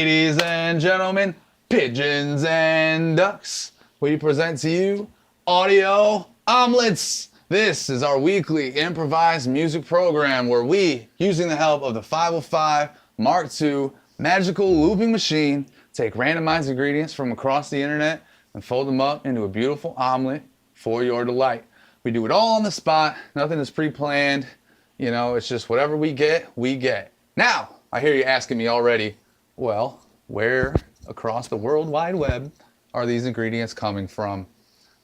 Ladies and gentlemen, pigeons and ducks, we present to you Audio Omelettes. This is our weekly improvised music program where we, using the help of the 505 Mark II magical looping machine, take randomized ingredients from across the internet and fold them up into a beautiful omelet for your delight. We do it all on the spot. Nothing is pre-planned. You know, it's just whatever we get, we get. Now, I hear you asking me already, well, where across the World Wide Web are these ingredients coming from?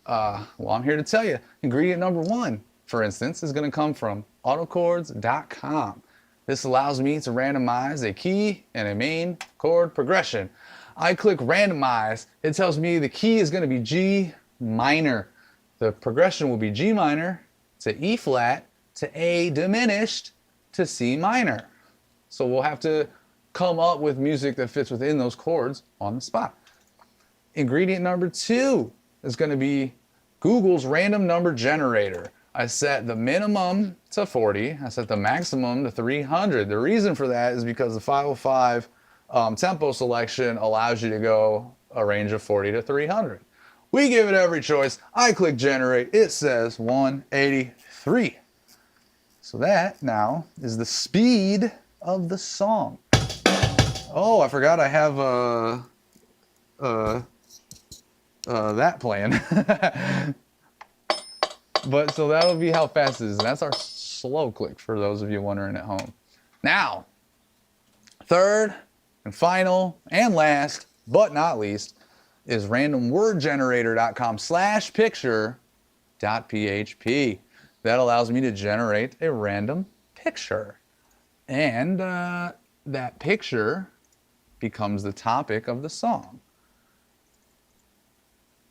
Well, I'm here to tell you. Ingredient number one, for instance, is going to come from autochords.com. This allows me to randomize a key and a main chord progression. I click randomize. It tells me the key is going to be G minor. The progression will be G minor to E flat to A diminished to C minor. So we'll have to come up with music that fits within those chords on the spot. Ingredient number two is going to be Google's random number generator. I set the minimum to 40. I set the maximum to 300. The reason for that is because the 505 tempo selection allows you to go a range of 40 to 300. We give it every choice. I click generate. It says 183. So that now is the speed of the song. Oh, I forgot I have that playing. But so that'll be how fast it is. And that's our slow click for those of you wondering at home. Now, third and final and last, but not least, is randomwordgenerator.com/picture.php. That allows me to generate a random picture. And that picture becomes the topic of the song.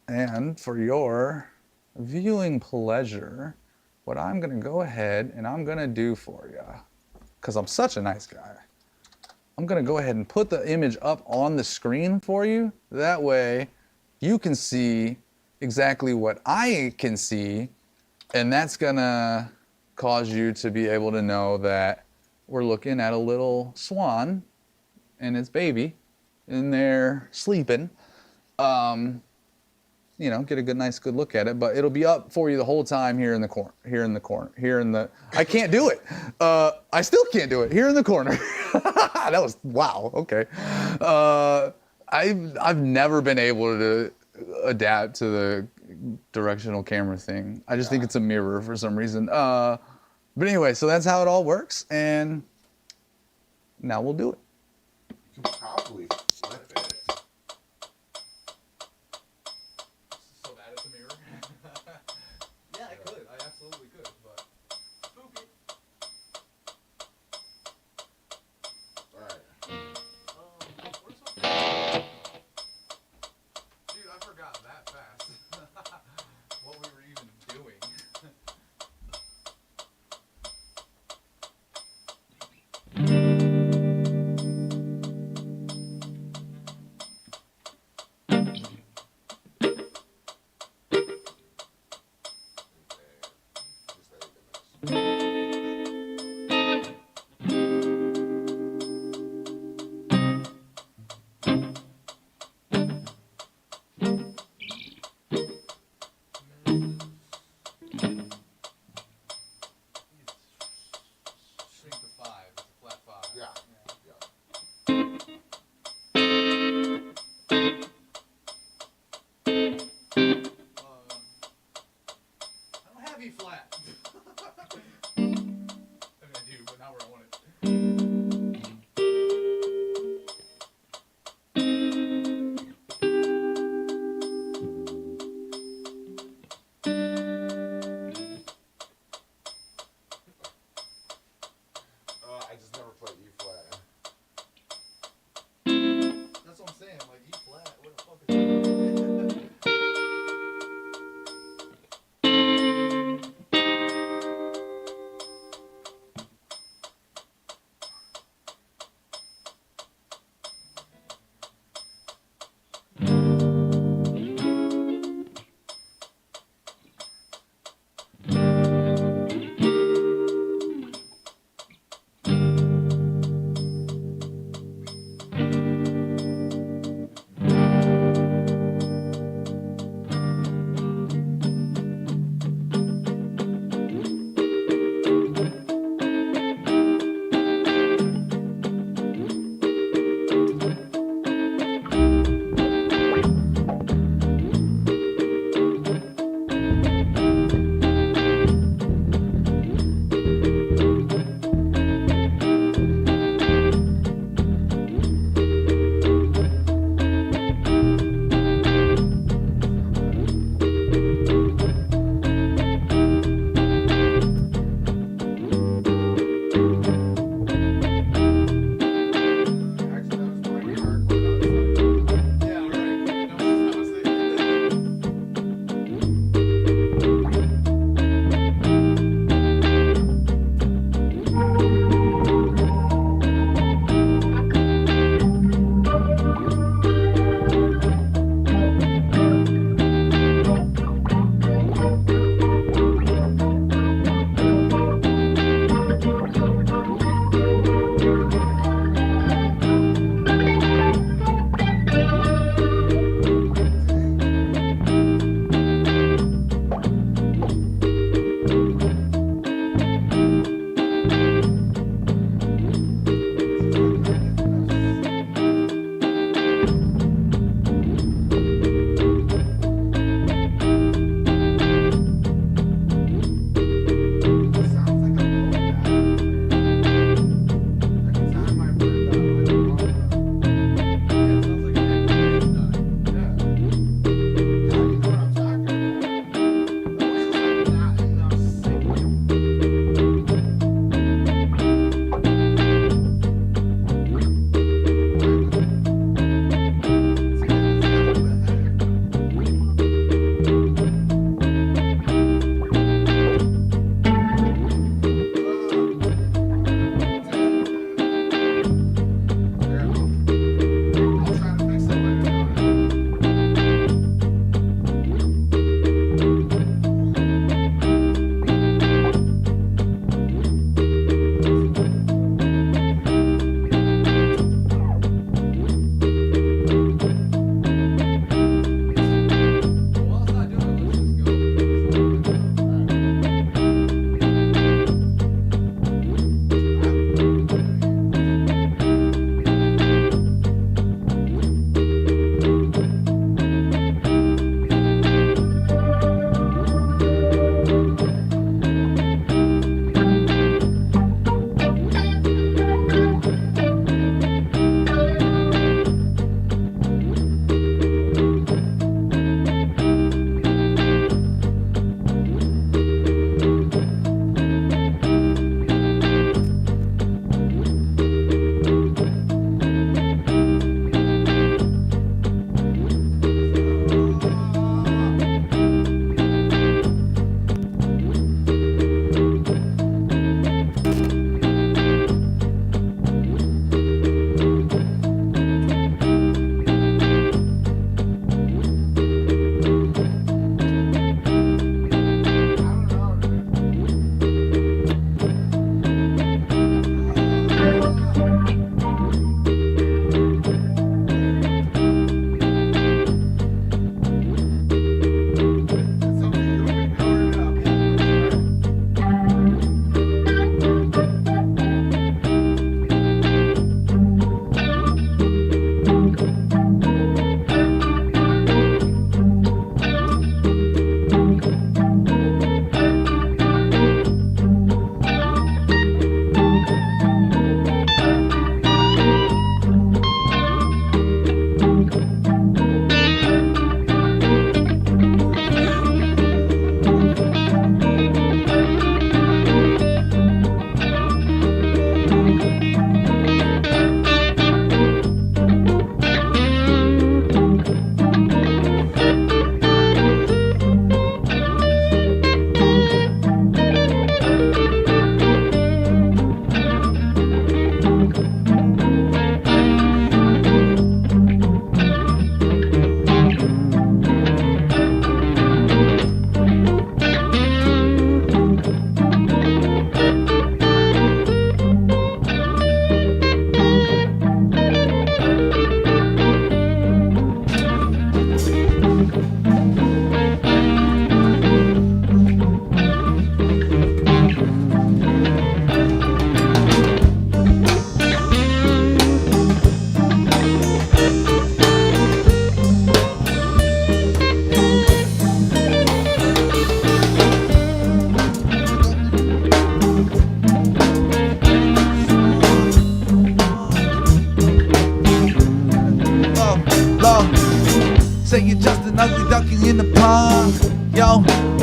And for your viewing pleasure, what I'm going to go ahead and I'm going to do for you, because I'm such a nice guy, I'm going to go ahead and put the image up on the screen for you. That way you can see exactly what I can see, and that's going to cause you to be able to know that we're looking at a little swan and its baby, and they're sleeping. You know, get a nice good look at it, but it'll be up for you the whole time here in the corner, I can't do it. I still can't do it here in the corner. That was, wow, okay. I've never been able to adapt to the directional camera thing. I just think it's a mirror for some reason. But anyway, so that's how it all works, and now we'll do it. You can probably flip it. So that is a mirror? Yeah, I could. I absolutely could, but spooky. Alright. Dude, I forgot that fast what we were even doing. Shrink the 5, it's a flat 5. Yeah. I don't have E flat. I mean, I do, but not where I want it. I just never played E flat. That's what I'm saying, like E flat, where the fuck is it?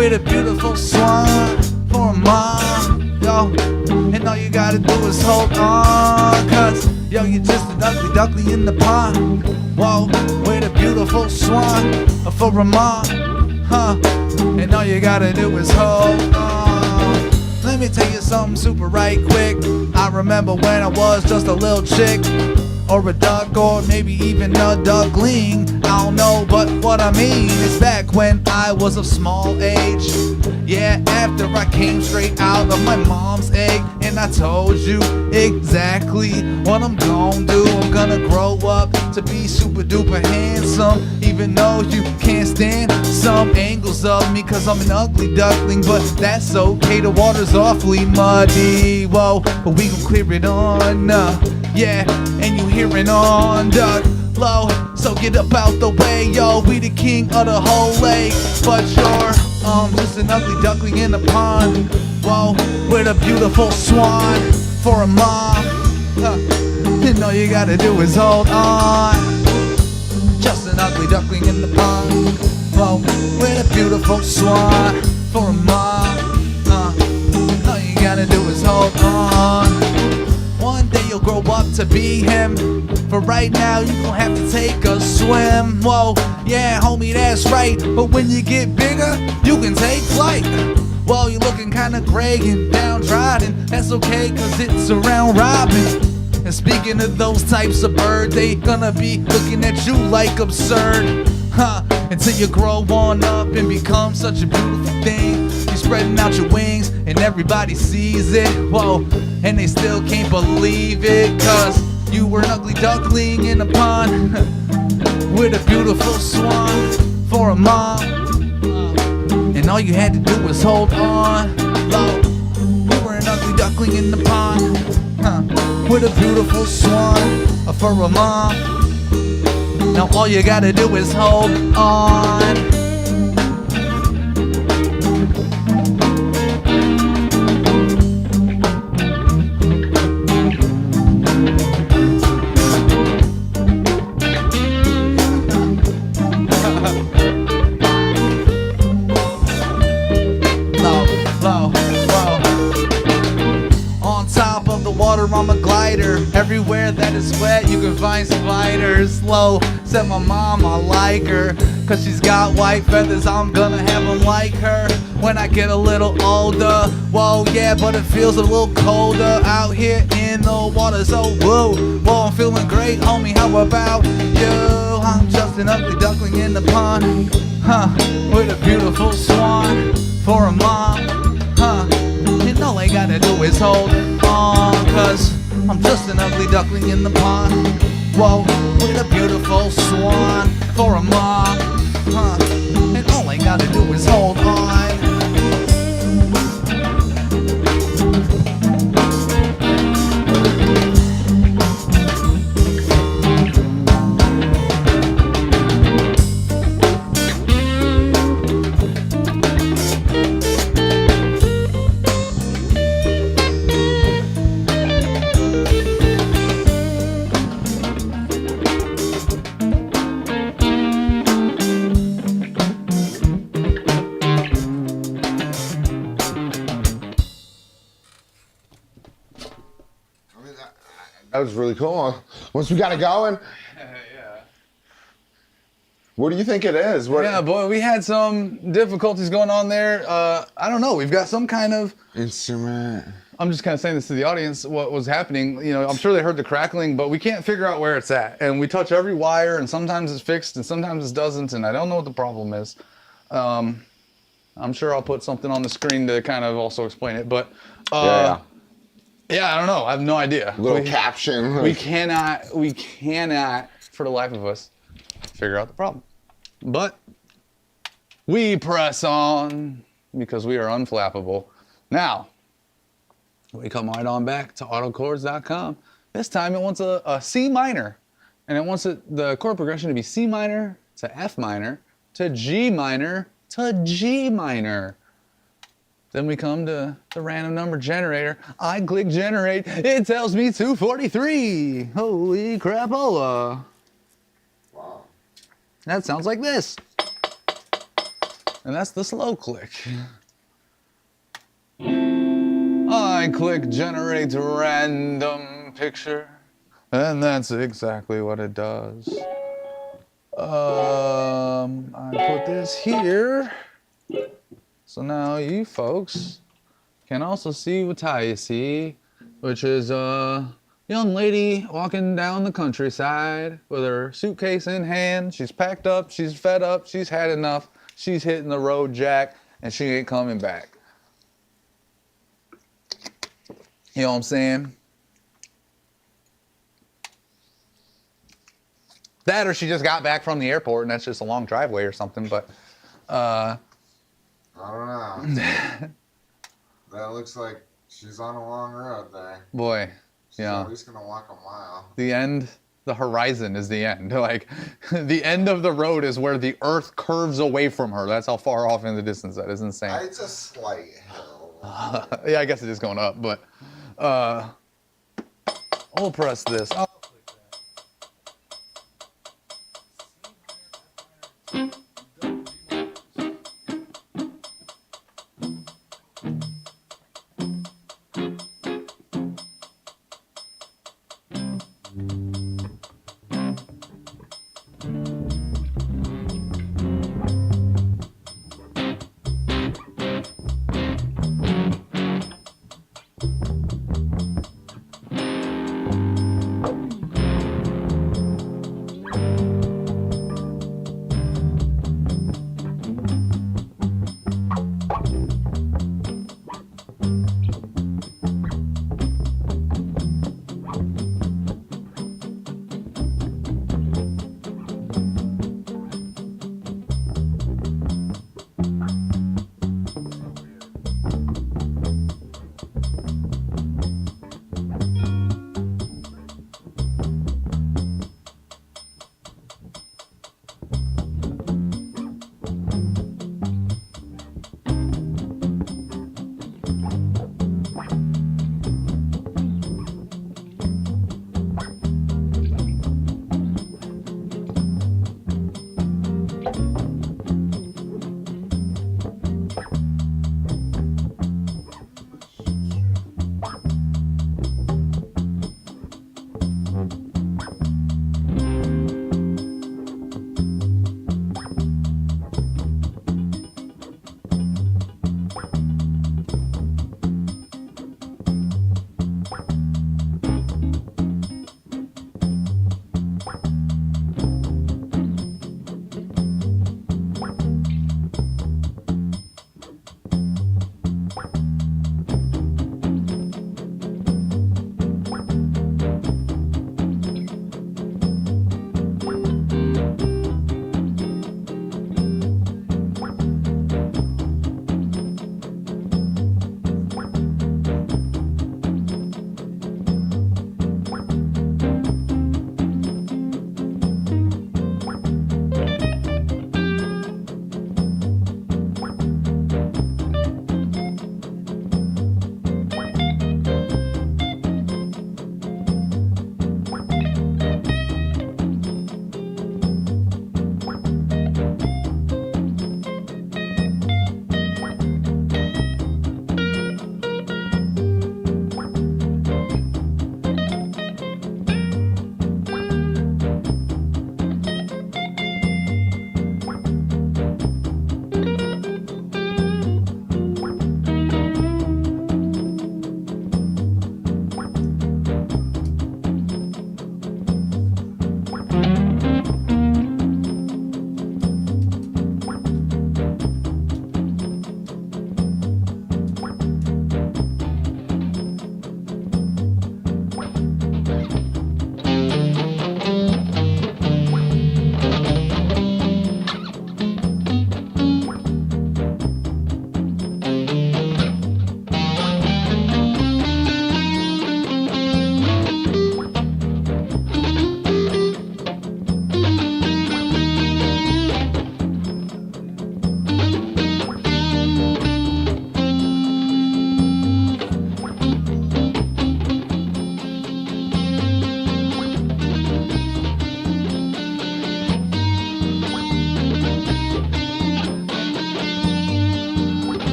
with a beautiful swan for a mom, yo. And all you gotta do is hold on, cause yo, you're just an ugly duckling in the pond. Whoa, with a beautiful swan for a mom, huh? And all you gotta do is hold on. Let me tell you something super right quick. I remember when I was just a little chick, or a duck, or maybe even a duckling. I don't know, but what I mean is back when I was of small age. Yeah, after I came straight out of my mom's egg, and I told you exactly what I'm gonna do. I'm gonna grow up to be super duper handsome, even though you can't stand some angles of me, cause I'm an ugly duckling, but that's okay, the water's awfully muddy. Whoa, but we gon' clear it on, yeah, and you hearin' on duck low, so get up out the way, yo, we the king of the whole lake, but you're just an ugly duckling in the pond. Whoa, with a beautiful swan for a mom, and all you gotta do is hold on. Just an ugly duckling in the pond. Whoa, with a beautiful swan for a mom, all you gotta do is hold on. One day you'll grow up to be him, for right now you gon' have to take a swim. Whoa, yeah homie, that's right, but when you get bigger, you can take flight. Whoa, you're looking kinda gray and downtrodden, that's okay cause it's around robin. And speaking of those types of birds, they gonna be looking at you like absurd, until you grow on up and become such a beautiful thing. You're spreading out your wings and everybody sees it, whoa, and they still can't believe it, cause you were an ugly duckling in a pond with a beautiful swan for a mom, and all you had to do was hold on low. You were an ugly duckling in the pond, with a beautiful swan for a mom. Now all you gotta do is hold on. I'm a glider, everywhere that is wet you can find spiders. Low, said my mom I like her, cause she's got white feathers, I'm gonna have them like her when I get a little older. Whoa, yeah, but it feels a little colder out here in the water, so whoa, I'm feeling great, homie, how about you? I'm just an ugly duckling in the pond, with a beautiful swan for a mom, and all I gotta do is hold on, cause I'm just an ugly duckling in the pond. Whoa, with a beautiful swan for a mom, and all I gotta do is hold on. That was really cool. Once we got it going. Yeah. What do you think it is? Yeah, boy, we had some difficulties going on there. I don't know. We've got some kind of instrument. I'm just kind of saying this to the audience, what was happening. You know, I'm sure they heard the crackling, but we can't figure out where it's at. And we touch every wire, and sometimes it's fixed, and sometimes it doesn't, and I don't know what the problem is. I'm sure I'll put something on the screen to kind of also explain it, but yeah, I don't know. I have no idea. Little caption. We cannot, for the life of us, figure out the problem. But we press on because we are unflappable. Now, we come right on back to autochords.com. This time it wants a C minor, and it wants the chord progression to be C minor to F minor to G minor to G minor. Then we come to the random number generator. I click generate. It tells me 243. Holy crapola. Wow. That sounds like this. And that's the slow click. I click generate random picture, and that's exactly what it does. I put this here, so now you folks can also see what I see, which is a young lady walking down the countryside with her suitcase in hand. She's packed up, she's fed up, she's had enough, she's hitting the road jack, and she ain't coming back. You know what I'm saying? That or she just got back from the airport and that's just a long driveway or something, but I don't know. That looks like she's on a long road there. boy, She's yeah. at least gonna walk a mile. The end, the horizon is the end. Like, the end of the road is where the earth curves away from her. That's how far off in the distance that is. Insane. It's a slight hill. Yeah, I guess it is going up, but we'll press this. Oh.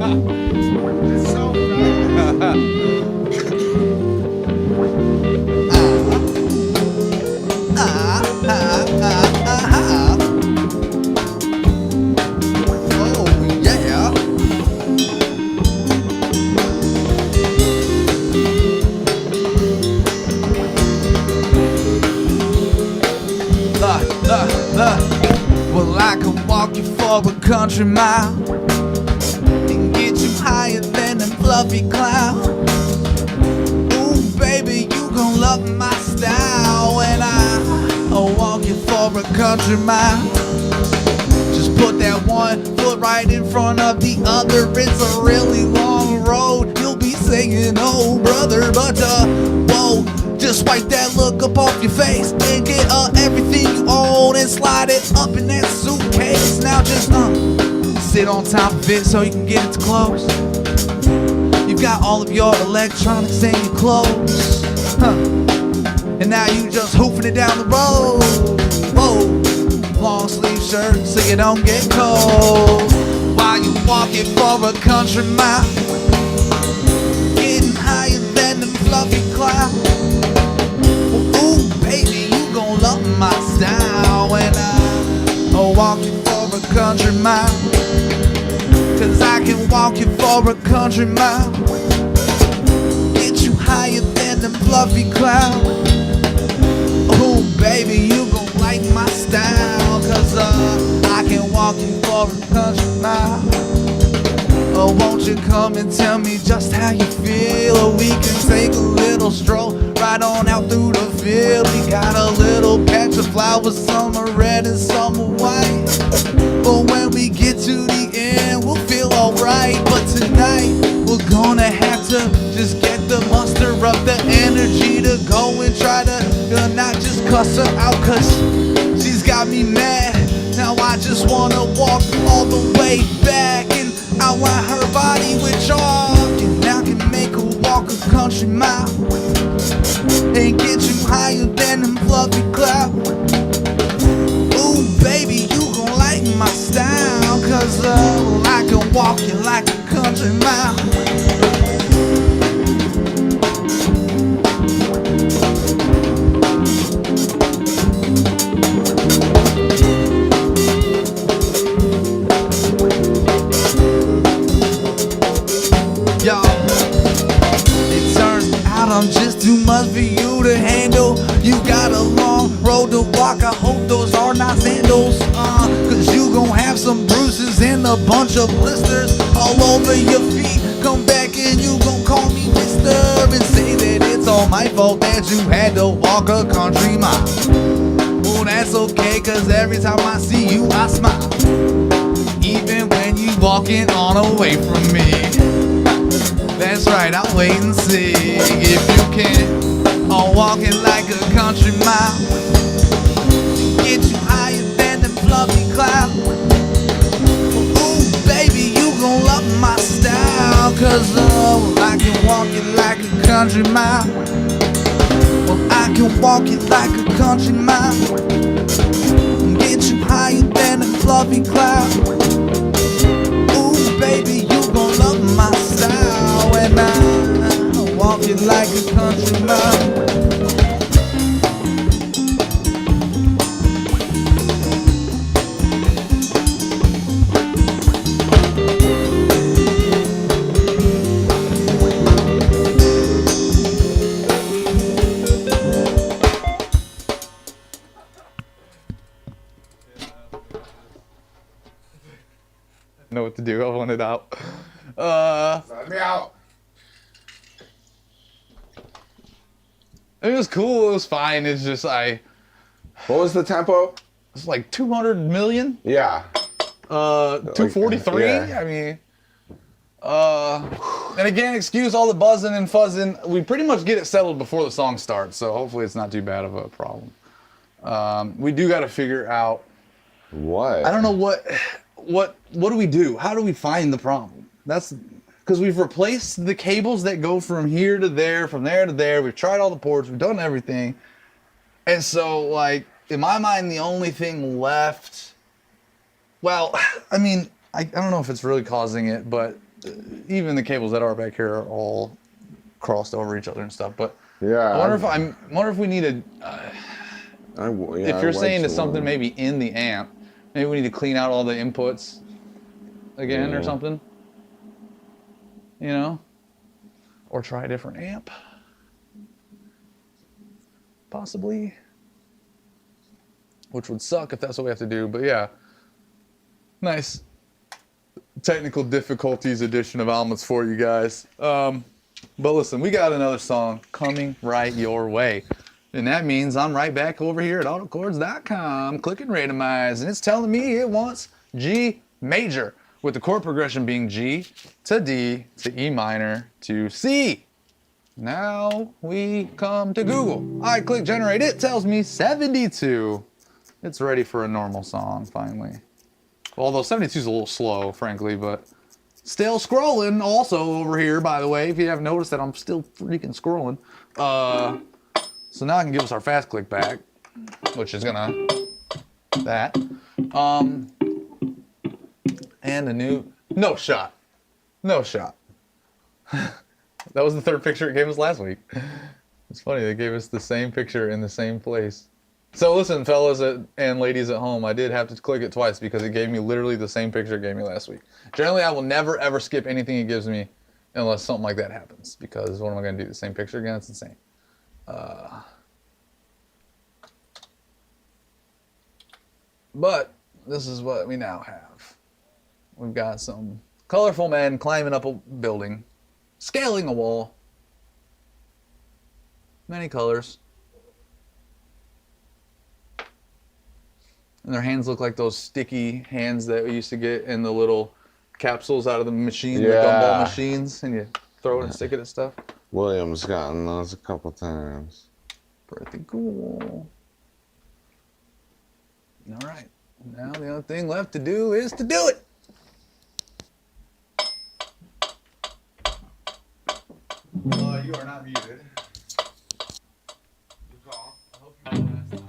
It's so fast. Oh, yeah. Well, I can walk you for a country mile and get you higher than a fluffy cloud. Ooh, baby, you gon' love my style when I'll walk you for a country mile. Just put that one foot right in front of the other. It's a really long road. You'll be saying, oh, brother, but whoa. Just wipe that look up off your face and get everything you own and slide it up in that suitcase. Now just sit on top of it so you can get it to close. You've got all of your electronics and your clothes, and now you just hoofing it down the road. Whoa, long sleeve shirt so you don't get cold while you walking for a country mile, getting higher than the fluffy cloud. Ooh, baby, you gon' love my style when I'll walk you for a country mile. Cause I can walk you for a country mile, get you higher than the fluffy cloud. Ooh, baby, you gon' like my style. Cause I can walk you for a country mile. Oh, won't you come and tell me just how you feel? Or we can take a little stroll right on out through the field. We got a little patch of flowers, some are red and some are white. But when we get to the end, we'll feel alright. But tonight, we're gonna have to just get the muster up the energy to go and try to not just cuss her out, cause she's got me mad. Now I just wanna walk all the way back, and I want her body with chalk, and I can make her walk a country mile and get you higher than them fluffy clouds. Ooh, baby, you gon' like my style, cause I can walk you like a country mile. Y'all, it turns out I'm just too much for you to handle. You got a long road to walk, I hope those are not sandals. Cause you gon' have some bruises and a bunch of blisters all over your feet. Come back and you gon' call me mister and say that it's all my fault that you had to walk a country mile. Oh, that's okay, cause every time I see you I smile, even when you walking on away from me. That's right, I'll wait and see if you can. I'm walking like a country mile, get you higher than the fluffy cloud. Ooh, baby, you gon' love my style, cause I can walk you like a country mile. Well, I can walk you like a country mile, get you higher than the fluffy cloud. Ooh, baby, you gon' love my style, and I walk you like a country mile. Know what to do. I want it out. Let me out. It was cool. It was fine. It's just What was the tempo? it's like 200 million. Yeah. 243. yeah. I mean, and again, excuse all the buzzing and fuzzing. We pretty much get it settled before the song starts, so hopefully it's not too bad of a problem. We do got to figure out. What? I don't know what do we do? How do we find the problem? That's because we've replaced the cables that go from here to there, from there to there. We've tried all the ports, we've done everything. And so, like, in my mind, the only thing left, well, I mean, I don't know if it's really causing it, but even the cables that are back here are all crossed over each other and stuff. But Yeah. I wonder if we need a. If you're saying it's something maybe in the amp, maybe we need to clean out all the inputs again or something. You know, or try a different amp, possibly. Which would suck if that's what we have to do. But yeah, nice technical difficulties edition of Omelets for you guys. But listen, we got another song coming right your way. And that means I'm right back over here at autochords.com, clicking randomized, and it's telling me it wants G major, with the chord progression being G to D to E minor to C. Now we come to Google. I click generate, it tells me 72. It's ready for a normal song, finally. Although 72 is a little slow, frankly, but still scrolling also over here, by the way, if you haven't noticed that I'm still freaking scrolling. So now I can give us our fast click back, which is gonna, that. And a new, no shot. That was the third picture it gave us last week. It's funny, they gave us the same picture in the same place. So listen, fellas and ladies at home, I did have to click it twice because it gave me literally the same picture it gave me last week. Generally, I will never ever skip anything it gives me unless something like that happens, because what am I gonna do, the same picture again? It's insane. But this is what we now have. We've got some colorful men climbing up a building, scaling a wall, many colors. And their hands look like those sticky hands that we used to get in the little capsules out of the machine, the gumball machines, and you throw it and stick it at stuff. William's gotten those a couple times. Pretty cool. All right. Now the only thing left to do is to do it. You are not muted. Good call. I hope you won last time.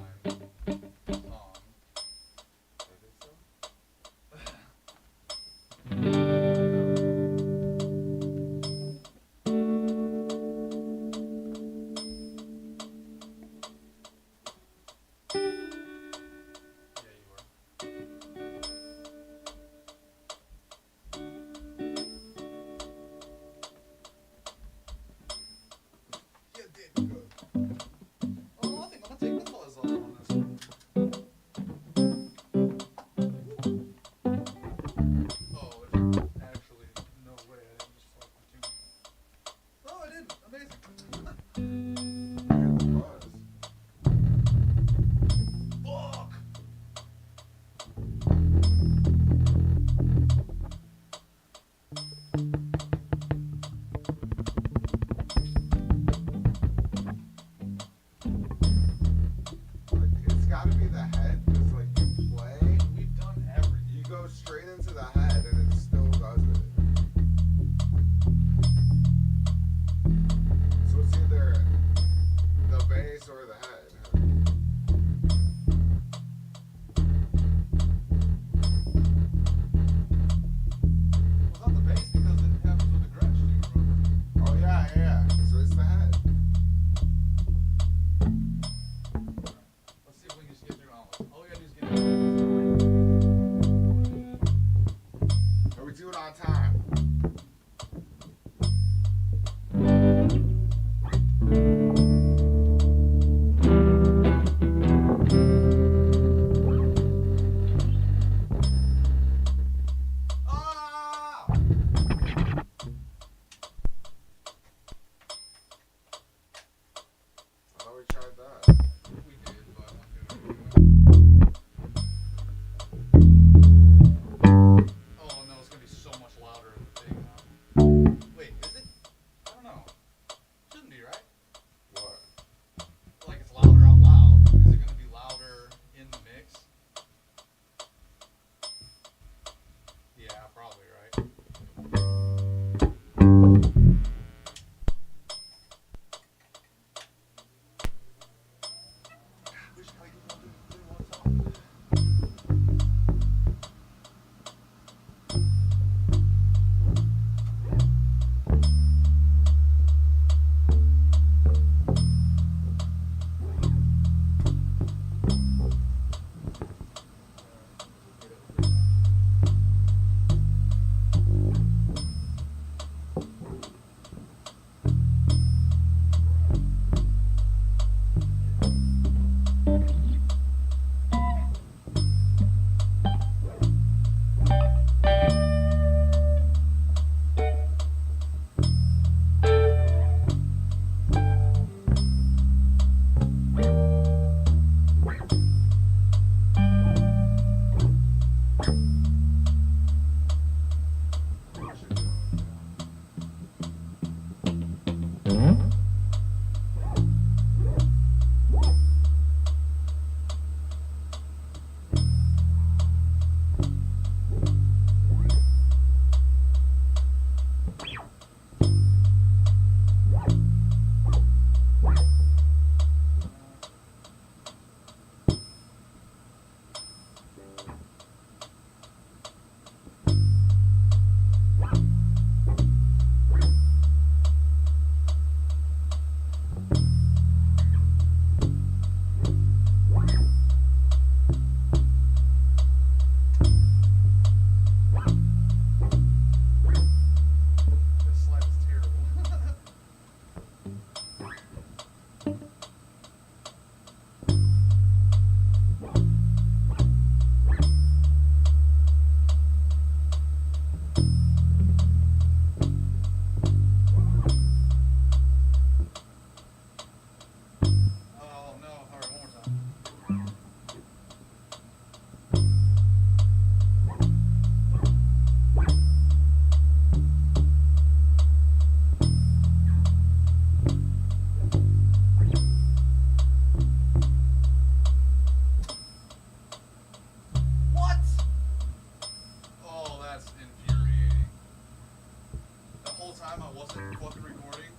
time I wasn't fucking recording.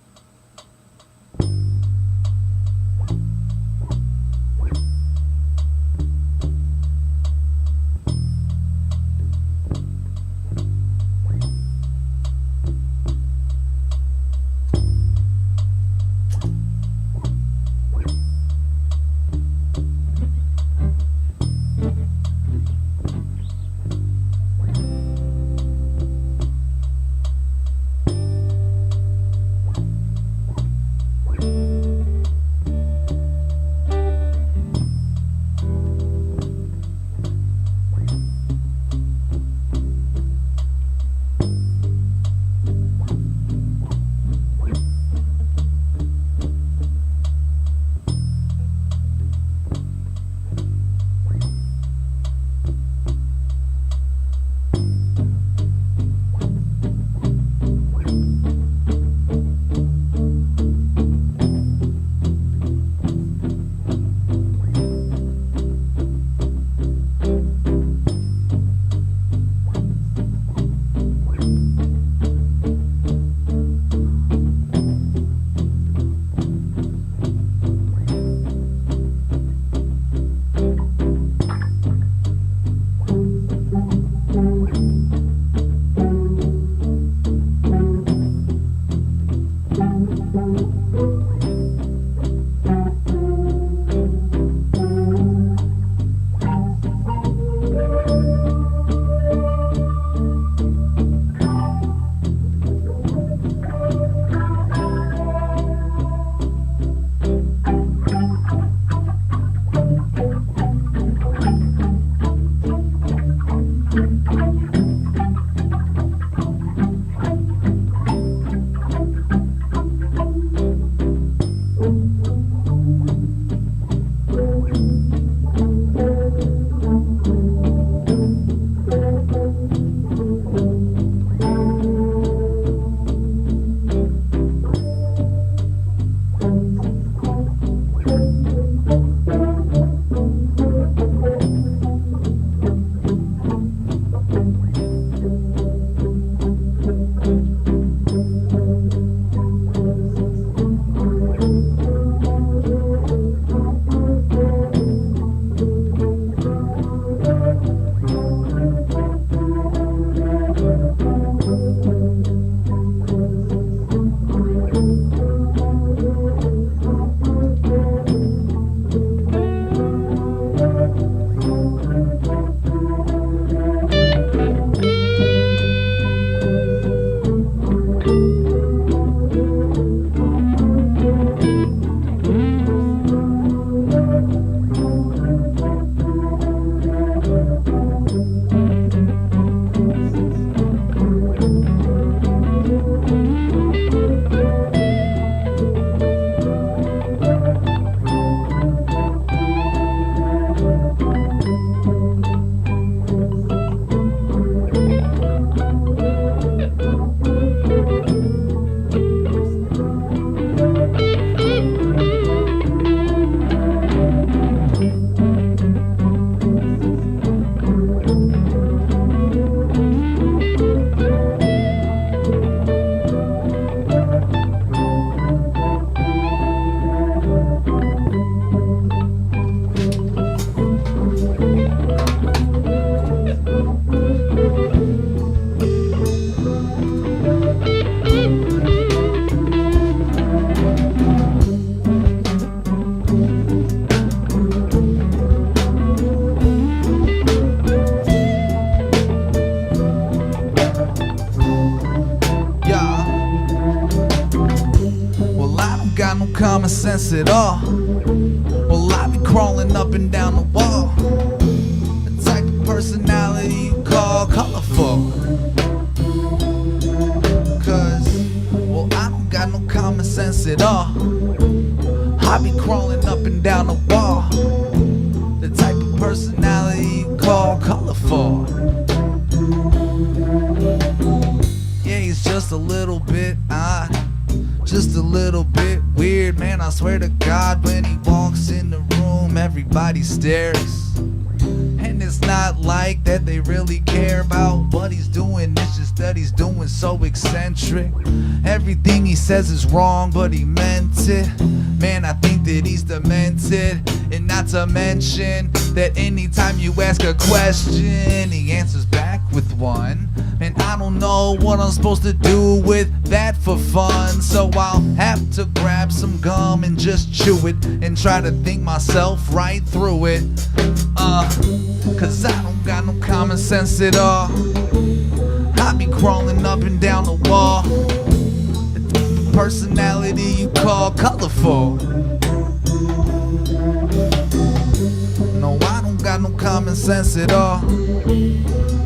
common sense at all. Well, I be crawling up and down the wall, the type of personality you call colorful. Cause, well, I don't got no common sense at all. I be crawling up and down the wall, the type of personality you call colorful. Yeah, he's just a little bit odd, just a little bit weird, man. I swear to God, when he walks in the room, everybody stares. And it's not like that they really care about what he's doing. It's just that he's doing so eccentric. Everything he says is wrong, but he meant it. Man, I think that he's demented. And not to mention that anytime you ask a question, he answers back with one. And I don't know what I'm supposed to do with that for fun. So I'll have to grab some gum and just chew it and try to think myself right through it. Cause I don't got no common sense at all. I be crawling up and down the wall. The personality you call colorful. No, I don't got no common sense at all.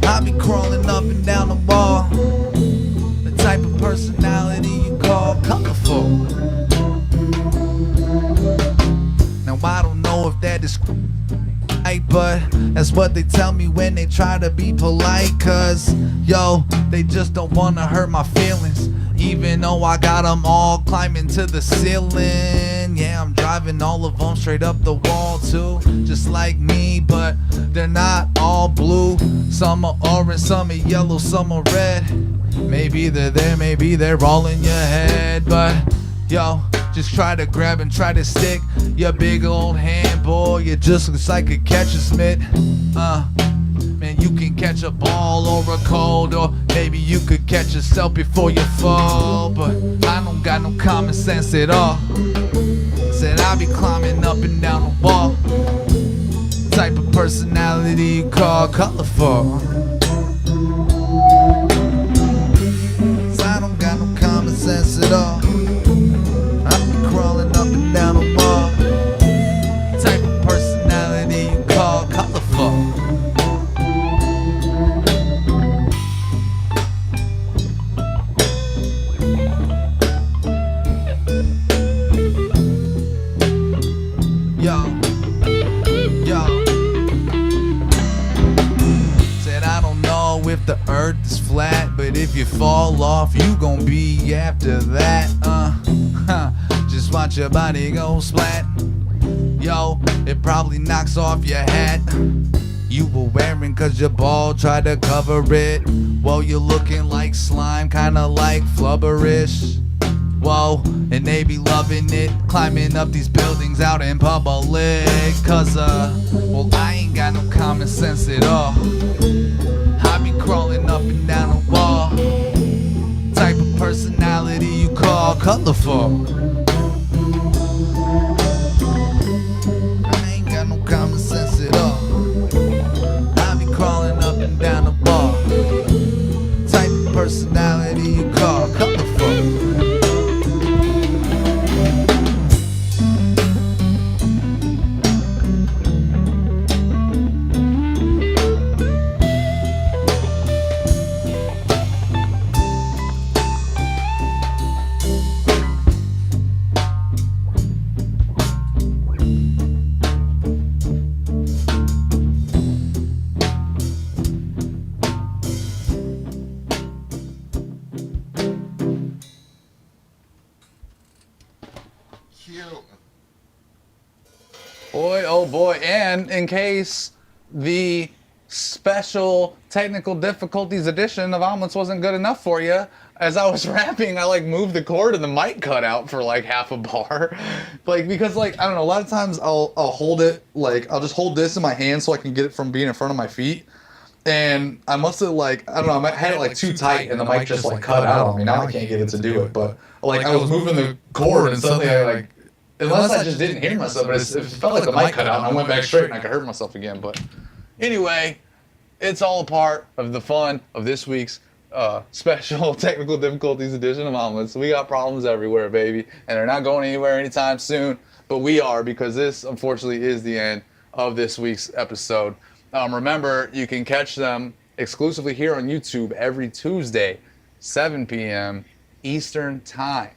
I be crawling up and down the wall. The type of personality you call colorful. Now I don't know if that is right, but that's what they tell me when they try to be polite. Cause, yo, they just don't wanna hurt my feelings. Even though I got them all climbing to the ceiling. Yeah, I'm driving all of them straight up the wall too. Just like me, but they're not all blue. Some are orange, some are yellow, some are red. Maybe they're there, maybe they're all in your head. But, yo, just try to grab and try to stick your big old hand, boy. It just looks like a catcher's mitt. Man, you can catch a ball or a cold, or maybe you could catch yourself before you fall. But I don't got no common sense at all. Said I be climbing up and down the wall. Type of personality you call colorful. 'Cause I don't got no common sense at all. Crawling up and down the wall. Type of personality you call colorful. Yo, said I don't know if the earth is flat, but if you fall off, you gon' be after that. Just watch your body go splat. Yo, it probably knocks off your hat you were wearing cause your ball tried to cover it. Whoa, you're looking like slime, kinda like flubberish. Whoa, and they be loving it, climbing up these buildings out in public. Cause, well, I ain't got no common sense at all. I be crawling up and down the wall. Type of personality you call colorful. I ain't got no common sense at all. I be crawling up and down the wall. Type of personality you call colorful. Boy, oh boy, and in case the special technical difficulties edition of Omelettes wasn't good enough for you, as I was rapping, I like moved the cord and the mic cut out for like half a bar. Like, because like, I don't know, a lot of times I'll hold it, like, I'll just hold this in my hand so I can get it from being in front of my feet. And I must have like, I don't know, I had it like too tight and the mic just like cut out on me. Now I can't get it to do it, but like I was moving the cord and suddenly I like, unless I just didn't hear myself, but it felt like the mic cut out and I went back straight and I could hear myself again. But anyway, it's all a part of the fun of this week's special technical difficulties edition of Omelettes. We got problems everywhere, baby, and they're not going anywhere anytime soon, but we are, because this, unfortunately, is the end of this week's episode. Remember, you can catch them exclusively here on YouTube every Tuesday, 7 p.m. Eastern Time.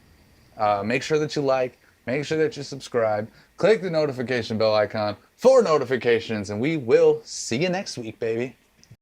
Make sure that you like, make sure that you subscribe, click the notification bell icon for notifications, and we will see you next week, baby.